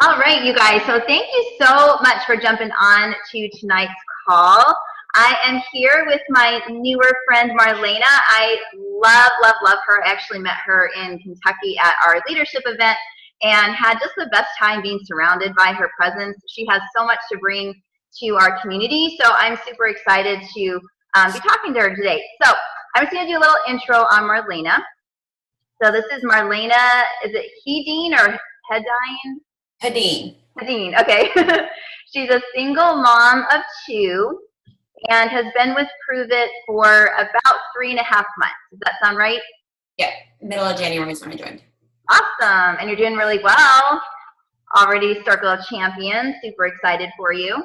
All right, you guys. So thank you so much for jumping on to tonight's call. I am here with my newer friend, Marlena. I love her. I actually met her in Kentucky at our leadership event and had just the best time being surrounded by her presence. She has so much to bring to our community. So I'm super excited to be talking to her today. So I'm just going to do a little intro on Marlena. So this is Marlena. Is it Hedine or Hedine? Hedine. Hedine, okay. She's a single mom of two and has been with Pruvit for about 3.5 months. Does that sound right? Yeah, middle of January is when I joined. Awesome. And you're doing really well. Already Circle of Champions. Super excited for you.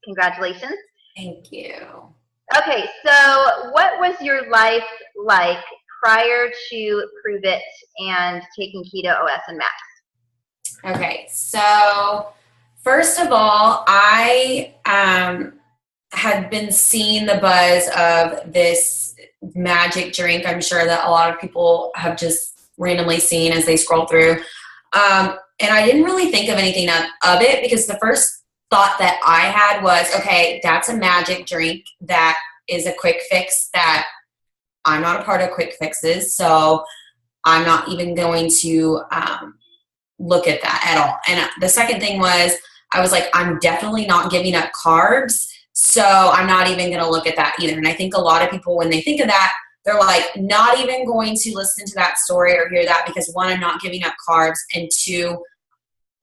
Congratulations. Thank you. Okay, so what was your life like prior to Pruvit and taking Keto OS and Max? Okay, so first of all, I had been seeing the buzz of this magic drink. I'm sure that a lot of people have just randomly seen as they scroll through. And I didn't really think of anything of it because the first thought that I had was, okay, that's a magic drink that is a quick fix that I'm not a part of quick fixes. So I'm not even going to look at that at all. And the second thing was, I was like, I'm definitely not giving up carbs. So I'm not even going to look at that either. And I think a lot of people, when they think of that, they're like, not even going to listen to that story or hear that because one, I'm not giving up carbs, and two,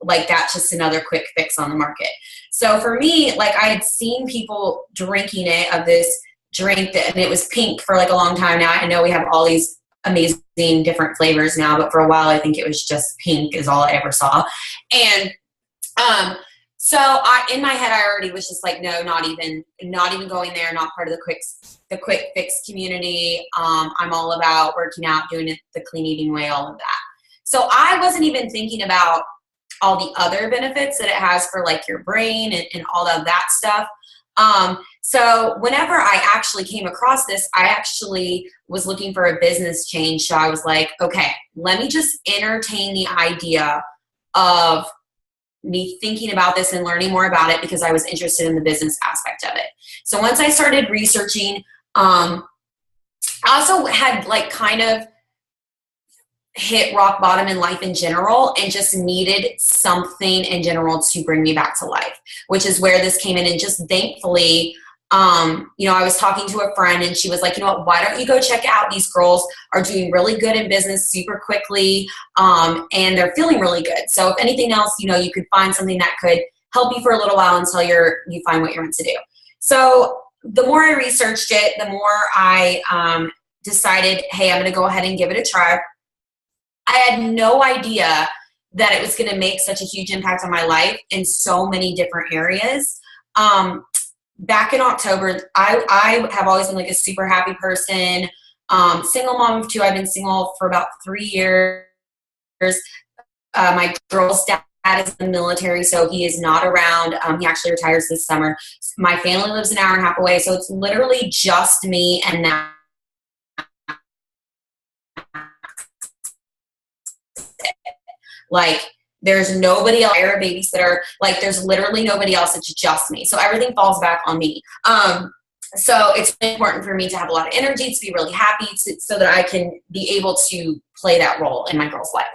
like that's just another quick fix on the market. So for me, like I had seen people drinking it, of this drink that, and it was pink for like a long time now. I know we have all these amazing different flavors now, but for a while I think it was just pink is all I ever saw. And so in my head I already was just like, no, not even going there, not part of the quick fix community. I'm all about working out, doing it the clean eating way, all of that. So I wasn't even thinking about all the other benefits that it has for like your brain and all of that stuff. So whenever I actually came across this, I actually was looking for a business change. So I was like, okay, let me just entertain the idea of me thinking about this and learning more about it because I was interested in the business aspect of it. So once I started researching, I also had like kind of hit rock bottom in life in general and just needed something in general to bring me back to life, which is where this came in. And just thankfully, I was talking to a friend and she was like, you know what, why don't you go check out, these girls are doing really good in business super quickly, and they're feeling really good. So if anything else, you could find something that could help you for a little while until you find what you're meant to do. So the more I researched it, the more I decided, hey, I'm going to go ahead and give it a try. I had no idea that it was going to make such a huge impact on my life in so many different areas. Back in October, I have always been like a super happy person. Single mom of two. I've been single for about 3 years. My girl's dad is in the military, so he is not around. He actually retires this summer. My family lives an hour and a half away, so it's literally just me and that. Like, there's nobody else, a babysitter, like there's literally nobody else, it's just me. So everything falls back on me. So it's important for me to have a lot of energy, to be really happy, so that I can be able to play that role in my girl's life.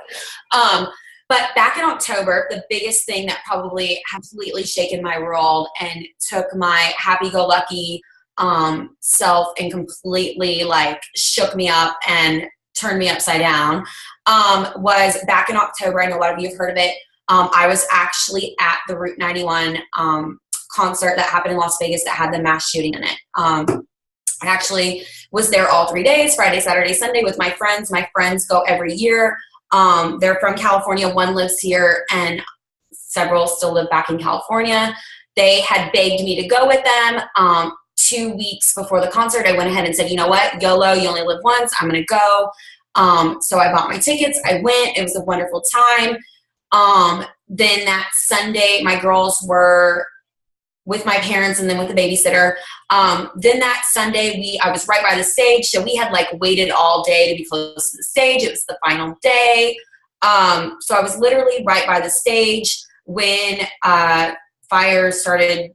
But back in October, the biggest thing that probably completely shaken my world and took my happy-go-lucky self and completely like shook me up and turned me upside down, was back in October. I know a lot of you have heard of it. I was actually at the Route 91 concert that happened in Las Vegas that had the mass shooting in it. I actually was there all 3 days, Friday, Saturday, Sunday, with my friends. My friends go every year. They're from California. One lives here, and several still live back in California. They had begged me to go with them. 2 weeks before the concert, I went ahead and said, you know what, YOLO, you only live once, I'm going to go. So I bought my tickets. I went. It was a wonderful time. Then that Sunday, my girls were with my parents and then with the babysitter. Then that Sunday, I was right by the stage. So we had like waited all day to be close to the stage. It was the final day. So I was literally right by the stage when fires started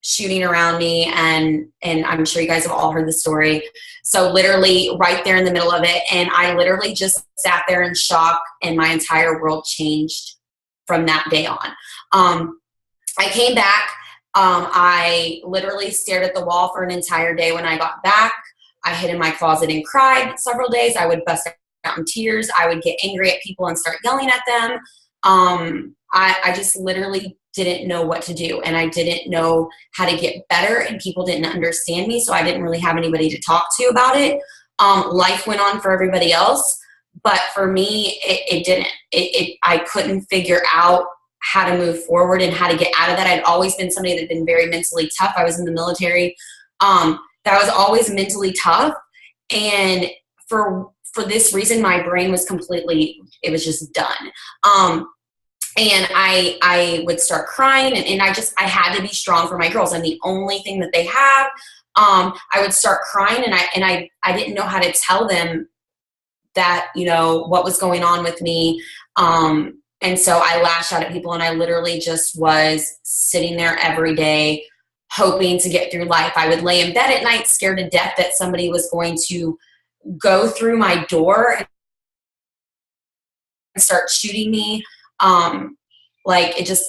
shooting around me, and I'm sure you guys have all heard the story. So literally right there in the middle of it, and I literally just sat there in shock, and my entire world changed from that day on. I came back. I literally stared at the wall for an entire day when I got back. I hid in my closet and cried several days. I would bust out in tears. I would get angry at people and start yelling at them. I just literally didn't know what to do, and I didn't know how to get better, and people didn't understand me, so I didn't really have anybody to talk to about it. Life went on for everybody else, but for me, it didn't. I couldn't figure out how to move forward and how to get out of that. I'd always been somebody that had been very mentally tough. I was in the military. That was always mentally tough, and for this reason, my brain was completely, it was just done. And I would start crying, and I had to be strong for my girls. I'm the only thing that they have. I would start crying, and I didn't know how to tell them that, you know, what was going on with me. And so I lashed out at people, and I literally just was sitting there every day hoping to get through life. I would lay in bed at night scared to death that somebody was going to go through my door and start shooting me. Like it just,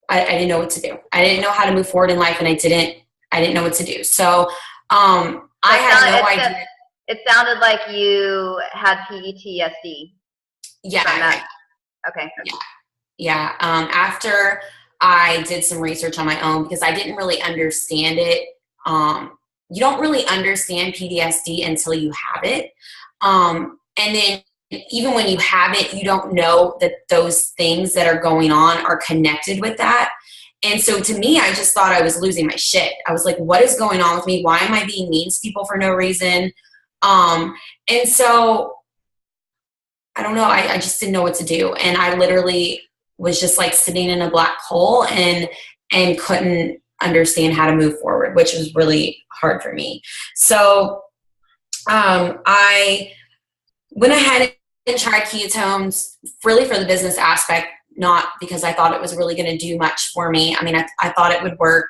I didn't know what to do. I didn't know how to move forward in life, and I didn't know what to do. So, I had no idea. It sounded like you had PTSD. Yeah. Okay. Yeah. After I did some research on my own, because I didn't really understand it. You don't really understand PTSD until you have it. And then even when you have it, you don't know that those things that are going on are connected with that. And so to me, I just thought I was losing my shit. I was like, what is going on with me? Why am I being mean to people for no reason? And so I don't know. I just didn't know what to do. And I literally was just like sitting in a black hole and couldn't understand how to move forward, which was really hard for me. So I went ahead and tried ketones really for the business aspect, not because I thought it was really going to do much for me. I mean, I thought it would work.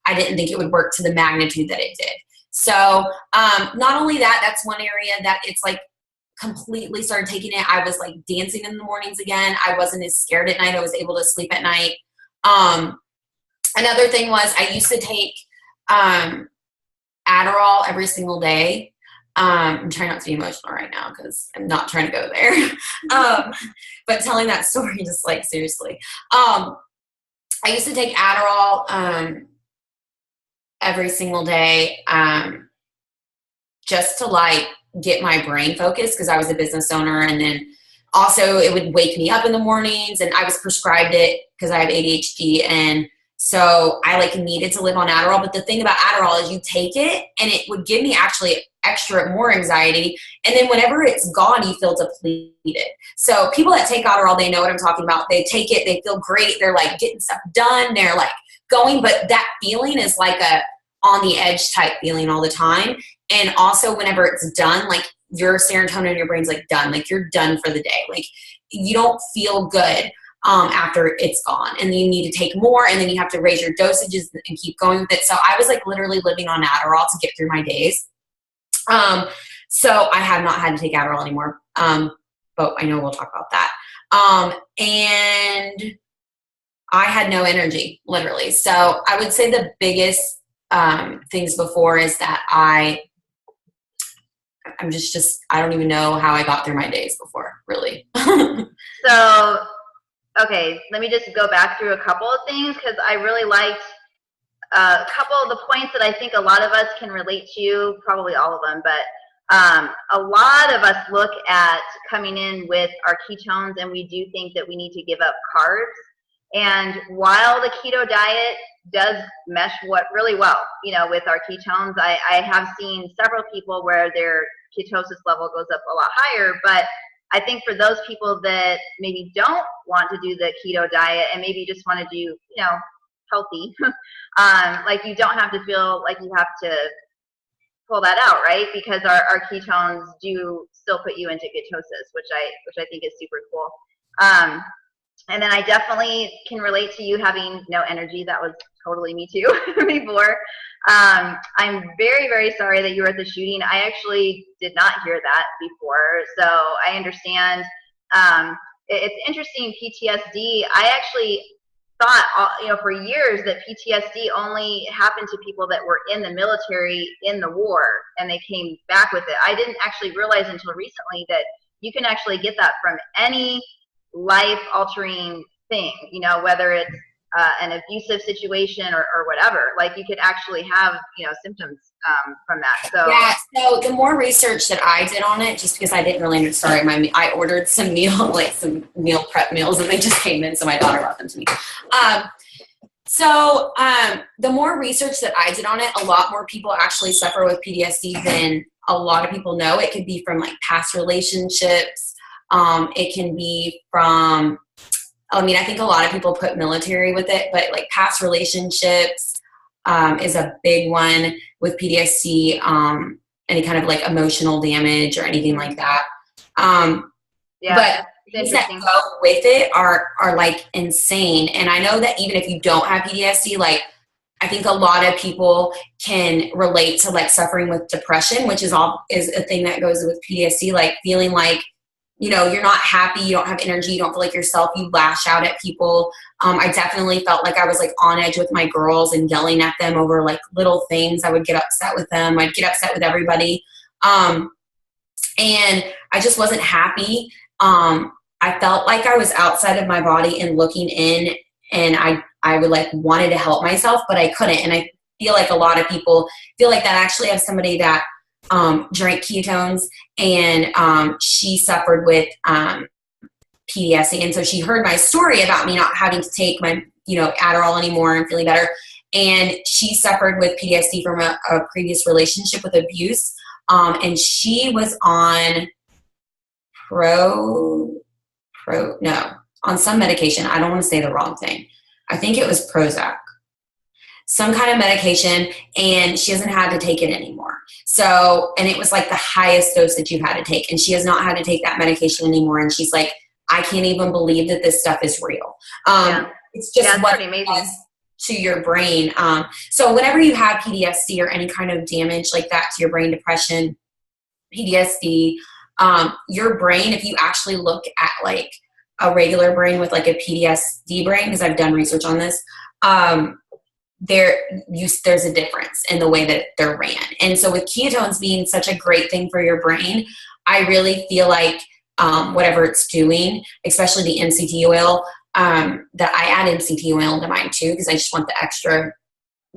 I didn't think it would work to the magnitude that it did. So not only that, that's one area that it's like completely started taking it. I was like dancing in the mornings again. I wasn't as scared at night. I was able to sleep at night. Another thing was I used to take Adderall every single day. I'm trying not to be emotional right now because I'm not trying to go there. But telling that story, just like seriously. I used to take Adderall every single day just to like get my brain focused because I was a business owner, and then also it would wake me up in the mornings, and I was prescribed it because I have ADHD, and so I like needed to live on Adderall. But the thing about Adderall is you take it and it would give me actually more anxiety, and then whenever it's gone you feel depleted. So people that take Adderall, they know what I'm talking about. They take it, they feel great, they're like getting stuff done, they're like going, but that feeling is like a on the edge type feeling all the time. And also whenever it's done, like your serotonin in your brain's like done, like you're done for the day. Like you don't feel good after it's gone, and you need to take more, and then you have to raise your dosages and keep going with it. So I was like literally living on Adderall to get through my days. So I have not had to take Adderall anymore. But I know we'll talk about that. And I had no energy, literally. So I would say the biggest things before is that I'm just I don't even know how I got through my days before, really. So, okay, let me just go back through a couple of things because I really liked a couple of the points that I think a lot of us can relate to, probably all of them, but a lot of us look at coming in with our ketones and we do think that we need to give up carbs. And while the keto diet does mesh really well, you know, with our ketones, I have seen several people where their ketosis level goes up a lot higher. But I think for those people that maybe don't want to do the keto diet and maybe just want to do, you know, healthy, like you don't have to feel like you have to pull that out, right? Because our ketones do still put you into ketosis, which I think is super cool. And then I definitely can relate to you having no energy. That was totally me too before. I'm very, very sorry that you were at the shooting. I actually did not hear that before, so I understand. It's interesting, PTSD. I actually thought, for years that PTSD only happened to people that were in the military in the war and they came back with it. I didn't actually realize until recently that you can actually get that from any life-altering thing, whether it's an abusive situation or whatever. Like you could actually have, symptoms from that. So yeah. So the more research that I did on it, just because I didn't really understand, I ordered some meal prep meals, and they just came in, so my daughter brought them to me. The more research that I did on it, a lot more people actually suffer with PTSD than a lot of people know. It could be from like past relationships. It can be from, I think a lot of people put military with it, but like past relationships is a big one with PTSD, any kind of like emotional damage or anything like that. But things that go with it are like insane. And I know that even if you don't have PTSD, like I think a lot of people can relate to like suffering with depression, which is a thing that goes with PTSD, like feeling like, you're not happy, you don't have energy, you don't feel like yourself, you lash out at people. I definitely felt like I was like on edge with my girls and yelling at them over like little things. I would get upset with them. I'd get upset with everybody. And I just wasn't happy. I felt like I was outside of my body and looking in, and I would like wanted to help myself, but I couldn't. And I feel like a lot of people feel like that. I actually have somebody that drank ketones, and she suffered with PTSD, and so she heard my story about me not having to take my Adderall anymore and feeling better, and she suffered with PTSD from a previous relationship with abuse, and she was on on some medication. I don't want to say the wrong thing. I think it was Prozac, some kind of medication, and she hasn't had to take it anymore. So, and it was like the highest dose that you had to take, and she has not had to take that medication anymore. And she's like, I can't even believe that this stuff is real. It's just what it does to your brain. So whenever you have PTSD or any kind of damage like that to your brain, depression, PTSD, your brain, if you actually look at like a regular brain with like a PTSD brain, because I've done research on this, there's a difference in the way that they're ran. And so with ketones being such a great thing for your brain, I really feel like whatever it's doing, especially the MCT oil, that I add MCT oil into mine too, because I just want the extra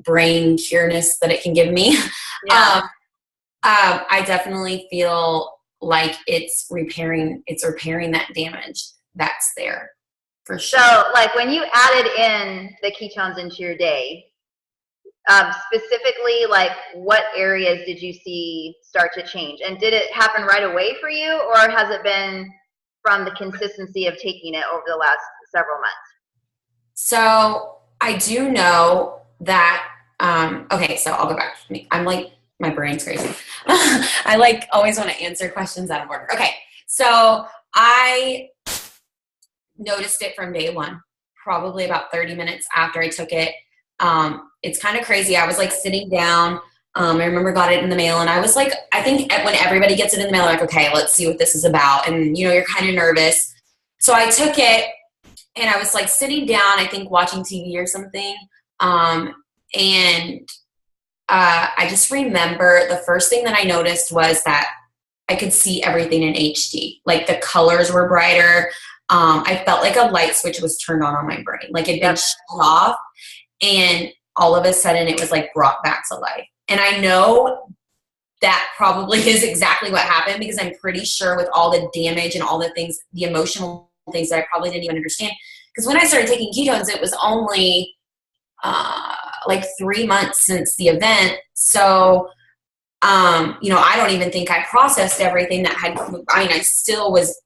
brain cureness that it can give me. Yeah. I definitely feel like it's repairing that damage that's there for sure. So like when you added in the ketones into your day, specifically, like what areas did you see start to change? And did it happen right away for you, or has it been from the consistency of taking it over the last several months? So I do know that, okay, so I'll go back to me. I'm like, my brain's crazy. I like always want to answer questions out of order. Okay, so I noticed it from day one, probably about 30 minutes after I took it. It's kind of crazy. I was like sitting down. I remember got it in the mail, and I was like, I think when everybody gets it in the mail, like, okay, let's see what this is about. And you're kind of nervous. So I took it, and I was like sitting down, I think watching TV or something. And I just remember the first thing that I noticed was that I could see everything in HD. Like the colors were brighter. I felt like a light switch was turned on my brain. Like it'd been shut off, and all of a sudden it was like brought back to life. And I know that probably is exactly what happened, because I'm pretty sure with all the damage and all the things, the emotional things that I probably didn't even understand. Because when I started taking ketones, it was only like 3 months since the event. So, I don't even think I processed everything that had, I still was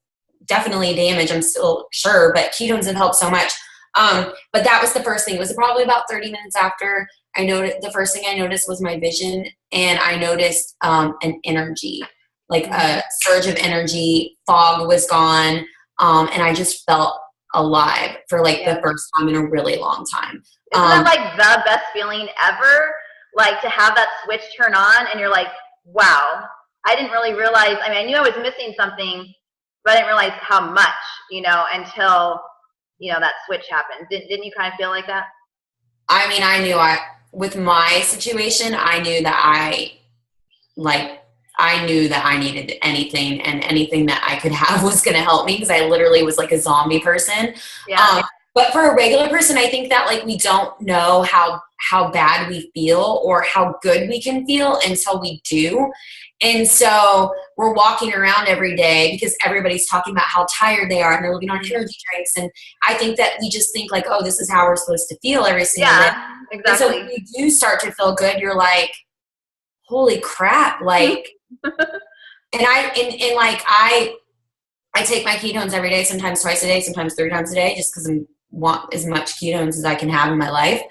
definitely damaged, I'm still sure, but ketones have helped so much. But that was the first thing. It was probably about 30 minutes after I noticed. The first thing I noticed was my vision, and I noticed an energy, like a surge of energy. Fog was gone. And I just felt alive for like the first time in a really long time. Isn't that like the best feeling ever? Like to have that switch turn on and you're like, wow, I didn't really realize, I mean, I knew I was missing something, but I didn't realize how much, until, that switch happened. Didn't you kind of feel like that? I mean, with my situation, I knew that I needed anything, and anything that I could have was going to help me, because I literally was like a zombie person. Yeah. But for a regular person, I think that like we don't know how bad we feel or how good we can feel until we do. And so we're walking around every day because everybody's talking about how tired they are and they're living on energy drinks. And I think that we just think like, oh, this is how we're supposed to feel every single day. Exactly. And so when you do start to feel good, you're like, holy crap. Like, and I take my ketones every day, sometimes twice a day, sometimes 3 times a day, just because I want as much ketones as I can have in my life.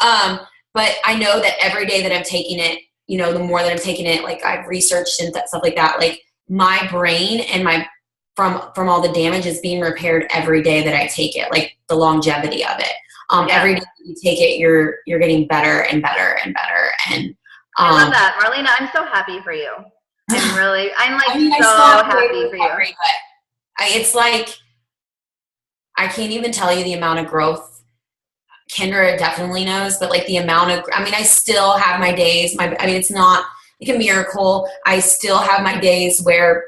But I know that every day that I'm taking it, the more that I'm taking it, like I've researched and stuff like that, like my brain and from all the damage is being repaired every day that I take it, like the longevity of it. Every day that you take it, you're getting better and better and better. And I love that. Marlena, I'm so happy for you. I'm like so happy for you. But it's like, I can't even tell you the amount of growth. Kendra definitely knows, but like the amount of, I still have my days, it's not like a miracle. I still have my days where,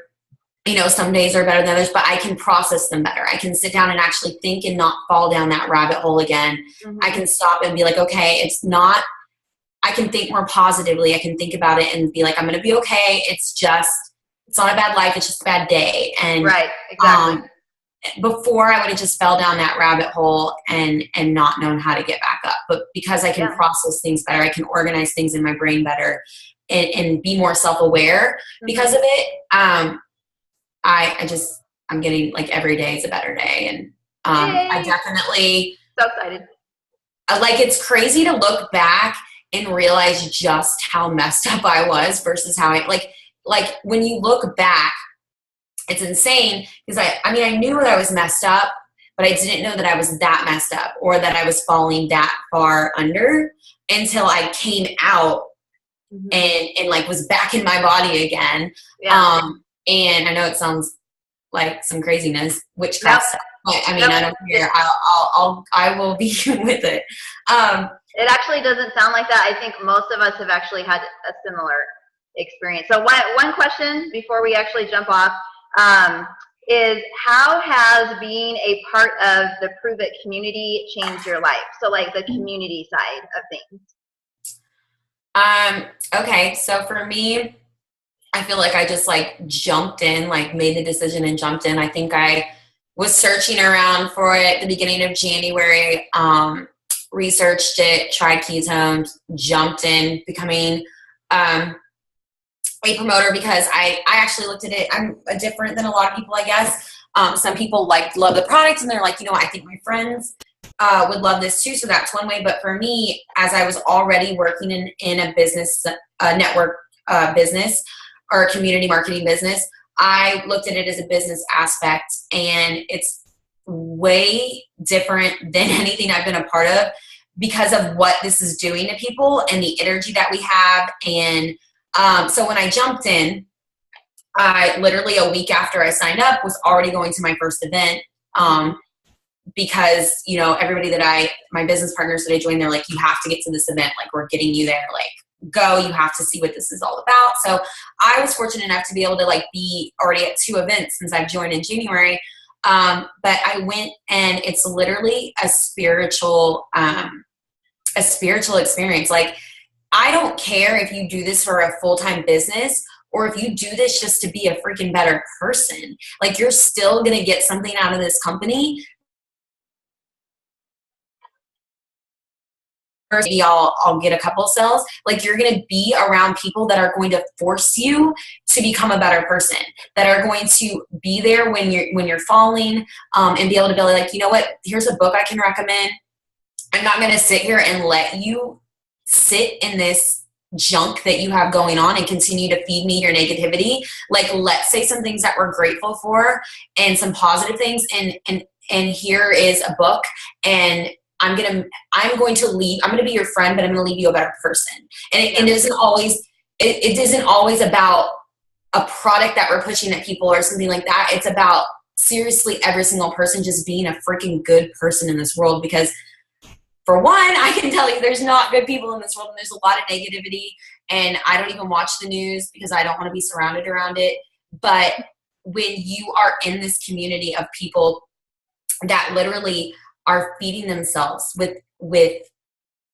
some days are better than others, but I can process them better. I can sit down and actually think and not fall down that rabbit hole again. Mm-hmm. I can stop and be like, okay, I can think more positively. I can think about it and be like, I'm going to be okay. It's not a bad life. It's just a bad day. And right. Exactly. Before I would have just fell down that rabbit hole and not known how to get back up. But because I can process things better, I can organize things in my brain better and be more self-aware because of it. I'm getting like every day is a better day. And I definitely, so excited. Like, it's crazy to look back and realize just how messed up I was versus how I like when you look back, it's insane because I knew that I was messed up, but I didn't know that I was that messed up or that I was falling that far under until I came out and like was back in my body again. Yeah. And I know it sounds like some craziness, witchcraft stuff, but I don't care. I will be with it. It actually doesn't sound like that. I think most of us have actually had a similar experience. So one question before we actually jump off, is how has being a part of the Pruvit community changed your life? So like the community side of things. Okay. So for me, I feel like I just like jumped in, like made the decision and jumped in. I think I was searching around for it at the beginning of January, researched it, tried ketones, jumped in, becoming, a promoter because I actually looked at it. I'm different than a lot of people, I guess. Some people love the product and they're like, I think my friends would love this too. So that's one way. But for me, as I was already working in a business, network business or a community marketing business, I looked at it as a business aspect, and it's way different than anything I've been a part of because of what this is doing to people and the energy that we have. And so when I jumped in, I literally a week after I signed up was already going to my first event because, everybody my business partners that I joined, they're like, you have to get to this event. Like, we're getting you there. Like, go, you have to see what this is all about. So I was fortunate enough to be able to like be already at 2 events since I've joined in January. But I went, and it's literally a spiritual experience. Like, I don't care if you do this for a full-time business or if you do this just to be a freaking better person. Like, you're still going to get something out of this company. Maybe I'll get a couple sales. Like, you're going to be around people that are going to force you to become a better person, that are going to be there when you're falling, and be able to be like, you know what, here's a book I can recommend. I'm not going to sit here and let you sit in this junk that you have going on and continue to feed me your negativity. Like, let's say some things that we're grateful for and some positive things. And here is a book, and I'm going to be your friend, but I'm going to leave you a better person. And it isn't always, it isn't always about a product that we're pushing at people or something like that. It's about seriously every single person just being a freaking good person in this world, because for one, I can tell you there's not good people in this world, and there's a lot of negativity, and I don't even watch the news because I don't want to be surrounded around it. But when you are in this community of people that literally are feeding themselves with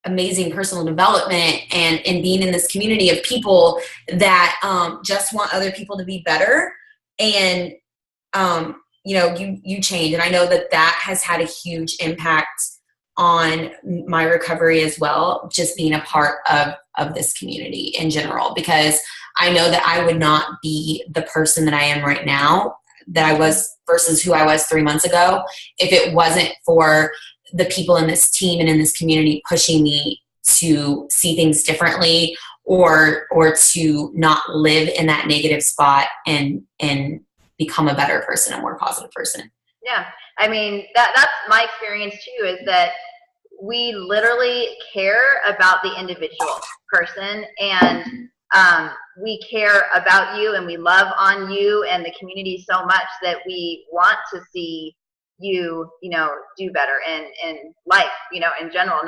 amazing personal development and being in this community of people that just want other people to be better, and you change. And I know that has had a huge impact on my recovery as well, just being a part of this community in general, because I know that I would not be the person that I am right now, that I was versus who I was 3 months ago, if it wasn't for the people in this team and in this community pushing me to see things differently, or to not live in that negative spot and become a better person, a more positive person. Yeah. I mean, that's my experience too, is that we literally care about the individual person, and we care about you, and we love on you and the community so much that we want to see you, do better in life, in general,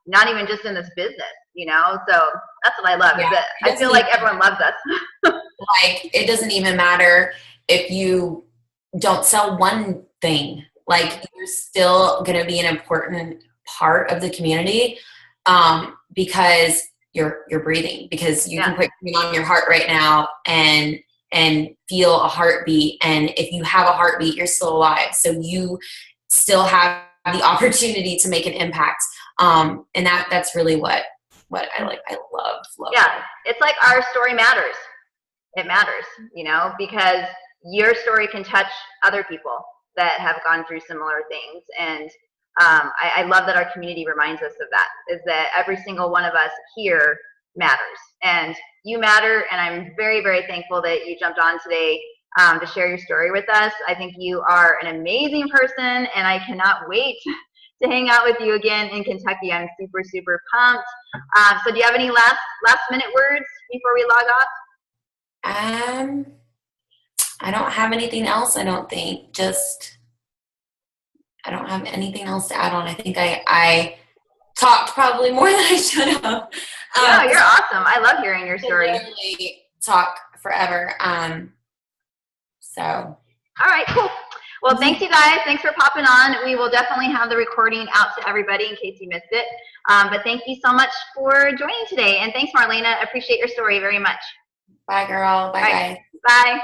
not even just in this business, so that's what I love. Yeah, is that I feel like everyone loves us. Like, it doesn't even matter if you don't sell one thing, like, you're still going to be an important part of the community, because you're breathing, because you can put something on your heart right now and feel a heartbeat. And if you have a heartbeat, you're still alive. So you still have the opportunity to make an impact. And that's really what I like. I love. Yeah. It's like our story matters. It matters, because your story can touch other people that have gone through similar things. And I love that our community reminds us of that, is that every single one of us here matters, and you matter. And I'm very, very thankful that you jumped on today to share your story with us. I think you are an amazing person, and I cannot wait to hang out with you again in Kentucky. I'm super, super pumped. So do you have any last minute words before we log off? I don't have anything else. I don't think. I don't have anything else to add on. I think I talked probably more than I should have. Yeah, you're awesome. I love hearing your story. Literally talk forever. So. All right, cool. Well, thanks, you guys. Thanks for popping on. We will definitely have the recording out to everybody in case you missed it. But thank you so much for joining today. And thanks, Marlena. I appreciate your story very much. Bye, girl. Bye, right. guys. Bye.